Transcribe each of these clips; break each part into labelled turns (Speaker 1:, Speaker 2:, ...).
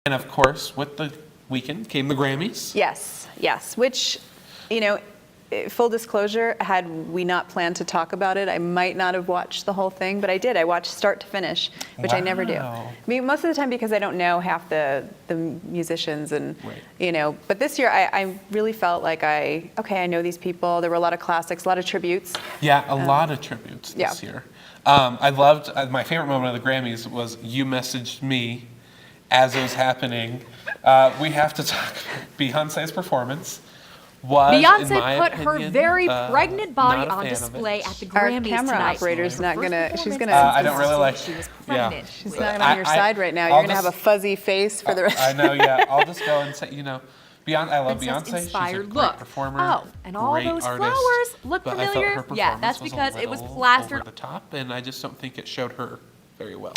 Speaker 1: And of course, with the weekend came the Grammys.
Speaker 2: Yes, yes. Which, you know, full disclosure, had we not planned to talk about it, I might not have watched the whole thing, but I did. I watched start to finish, which I never do. I mean, most of the time because I don't know half the musicians and, you know, but this year I really felt like I know these people. There were a lot of classics, a lot of tributes.
Speaker 1: Yeah, a lot of tributes this year. I loved, my favorite moment of the Grammys was you messaged me as it was happening. We have to talk about Beyonce's performance.
Speaker 3: Beyonce put her very pregnant body on display at the Grammys
Speaker 2: Our camera
Speaker 3: tonight.
Speaker 2: operator's not gonna. She's gonna.
Speaker 1: I don't really like.
Speaker 3: She was pregnant.
Speaker 2: She's not on your side right now. You're gonna have a fuzzy face for the rest.
Speaker 1: I know. Yeah, I'll just go and say, you know, I love Beyonce. She's a great performer.
Speaker 3: Oh, and all those flowers look familiar. Yeah, that's because it was plastered
Speaker 1: over the top, and I just don't think it showed her very well.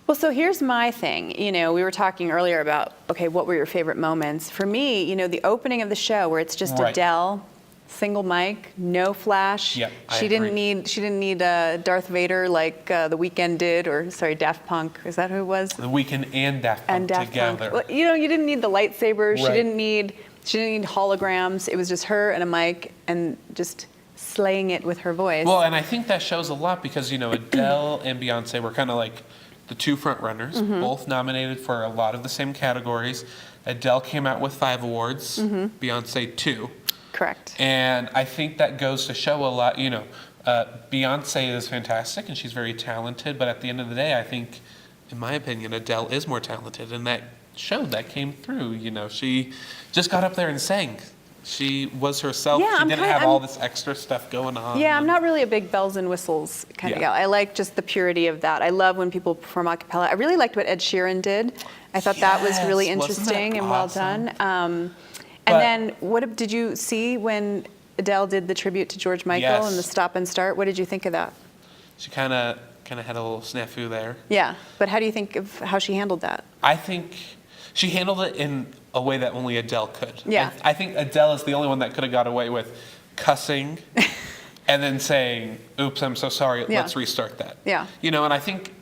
Speaker 2: Well, so here's my thing. You know, we were talking earlier about, okay, what were your favorite moments? For me, you know, the opening of the show where it's just Adele, single mic, no flash.
Speaker 1: Yep,
Speaker 2: she didn't need Darth Vader like The Weeknd did, or sorry, Daft Punk. Is that who it was?
Speaker 1: The Weeknd and Daft Punk together.
Speaker 2: Well, you know, you didn't need the lightsabers. She didn't need holograms. It was just her and a mic and just slaying it with her voice.
Speaker 1: Well, and I think that shows a lot because, you know, Adele and Beyonce were kind of like the two front runners, both nominated for a lot of the same categories. Adele came out with 5 awards, Beyonce 2.
Speaker 2: Correct.
Speaker 1: And I think that goes to show a lot, you know, Beyonce is fantastic and she's very talented, but at the end of the day, I think, in my opinion, Adele is more talented, and that showed, that came through, you know. She just got up there and sang. She was herself.
Speaker 2: Yeah,
Speaker 1: she didn't have all this extra stuff going on.
Speaker 2: Yeah, I'm not really a big bells and whistles kind of gal. I like just the purity of that. I love when people perform a cappella. I really liked what Ed Sheeran did. I thought that was really interesting and well done. And then, what did you see when Adele did the tribute to George Michael and the stop and start? What did you think of that?
Speaker 1: She kind of had a little snafu there.
Speaker 2: Yeah, but how do you think of how she handled that?
Speaker 1: I think she handled it in a way that only Adele could.
Speaker 2: Yeah.
Speaker 1: I think Adele is the only one that could have got away with cussing and then saying, oops, I'm so sorry, let's restart that.
Speaker 2: Yeah.
Speaker 1: You know, and I think,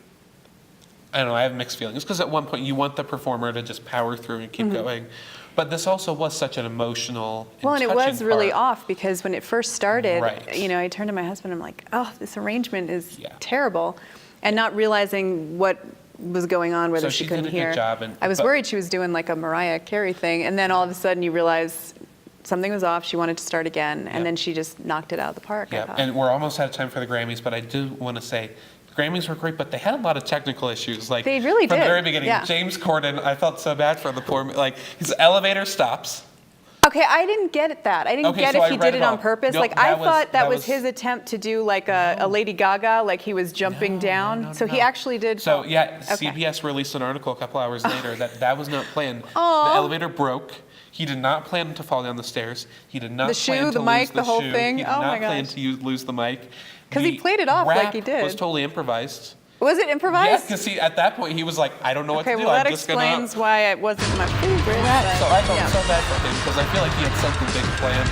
Speaker 1: I don't know, I have mixed feelings because at one point you want the performer to just power through and keep going. But this also was such an emotional
Speaker 2: and it was really off because when it first started, you know, I turned to my husband, I'm like, oh, this arrangement is terrible. And not realizing what was going on, whether she couldn't hear. I was worried she was doing like a Mariah Carey thing, and then all of a sudden you realize something was off, she wanted to start again, and then she just knocked it out of the park.
Speaker 1: Yeah, and we're almost out of time for the Grammys, but I do want to say, the Grammys were great, but they had a lot of technical issues. Like,
Speaker 2: they really did.
Speaker 1: From the very beginning, James Corden, I felt so bad for the poor, like, his elevator stops.
Speaker 2: Okay, I didn't get that. I didn't get if he did it on purpose. Like, I thought that was his attempt to do like a Lady Gaga, like he was jumping down. So he actually did.
Speaker 1: So CBS released an article a couple hours later that was not planned. The elevator broke. He did not plan to fall down the stairs. He did not plan to
Speaker 2: the mic,
Speaker 1: lose
Speaker 2: the whole thing.
Speaker 1: He did not plan to lose the mic.
Speaker 2: Because he played it off like he did.
Speaker 1: It was totally improvised.
Speaker 2: Was it improvised?
Speaker 1: Yeah, because at that point he was like, I don't know what to do.
Speaker 2: Okay, well that explains why it wasn't my favorite.
Speaker 1: So I felt so bad for him because I feel like he had something big planned.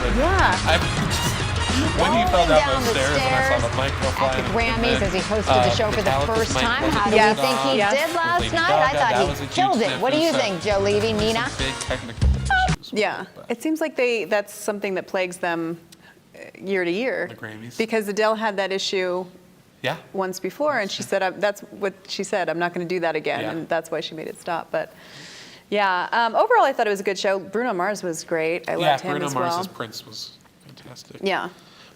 Speaker 1: When he fell down those stairs and I saw the mic go flying.
Speaker 4: At the Grammys as he hosted the show for the first time. How do you think he did last night? I thought he killed it. What do you think, Joe Levy, Nina?
Speaker 1: Big technical issues.
Speaker 2: Yeah, it seems like that's something that plagues them year to year.
Speaker 1: The Grammys.
Speaker 2: Because Adele had that issue once before, and she said, that's what she said, I'm not going to do that again, and that's why she made it stop. But overall I thought it was a good show. Bruno Mars was great. I loved him as well.
Speaker 1: Bruno Mars's Prince was fantastic.
Speaker 2: Yeah.